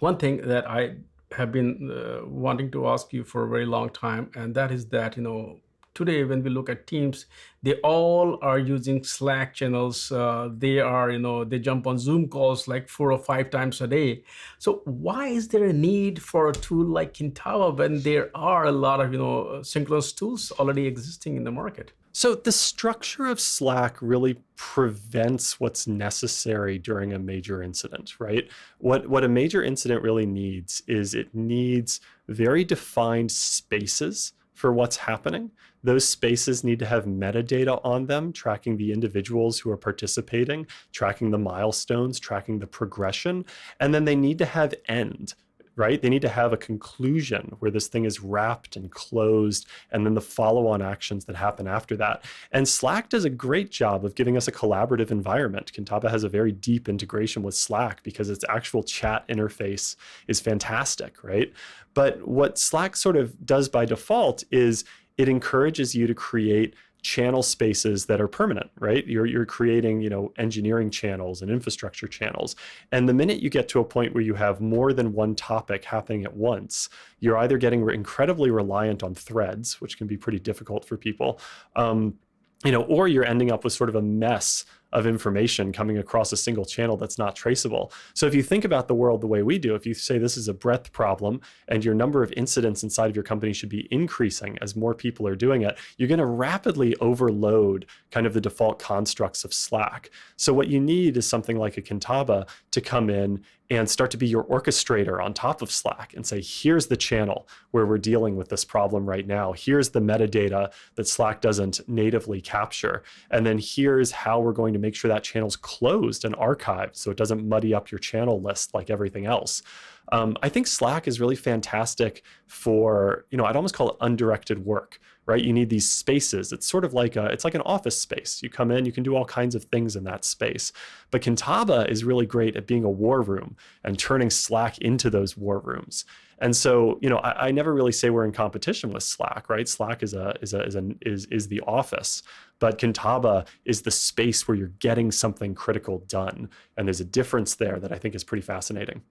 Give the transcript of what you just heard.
One thing that I have been wanting to ask you for a very long time, and that is that, today when we look at teams, they all are using Slack channels. They are, they jump on Zoom calls like 4 or 5 times a day. So why is there a need for a tool like Kintaba when there are a lot of, synchronous tools already existing in the market? So the structure of Slack really prevents what's necessary during a major incident, right? What a major incident really needs is it needs very defined spaces for what's happening. Those spaces need to have metadata on them, tracking the individuals who are participating, tracking the milestones, tracking the progression, and then they need to have end, right? They need to have a conclusion where this thing is wrapped and closed, and then the follow-on actions that happen after that. And Slack does a great job of giving us a collaborative environment. Kintaba has a very deep integration with Slack because its actual chat interface is fantastic, right? But what Slack sort of does by default is it encourages you to create channel spaces that are permanent, right? You're creating, engineering channels and infrastructure channels. And the minute you get to a point where you have more than one topic happening at once, you're either getting incredibly reliant on threads, which can be pretty difficult for people, or you're ending up with sort of a mess of information coming across a single channel that's not traceable. So if you think about the world the way we do, if you say this is a breadth problem and your number of incidents inside of your company should be increasing as more people are doing it, you're going to rapidly overload kind of the default constructs of Slack. So what you need is something like a Kintaba to come in and start to be your orchestrator on top of Slack and say, here's the channel where we're dealing with this problem right now. Here's the metadata that Slack doesn't natively capture. And then here's how we're going to make sure that channel's closed and archived so it doesn't muddy up your channel list like everything else. I think Slack is really fantastic for, I'd almost call it undirected work, right? You need these spaces. It's sort of like it's like an office space. You come in, you can do all kinds of things in that space. But Kintaba is really great at being a war room and turning Slack into those war rooms. And so, I never really say we're in competition with Slack, right? Slack is the office, but Kintaba is the space where you're getting something critical done. And there's a difference there that I think is pretty fascinating.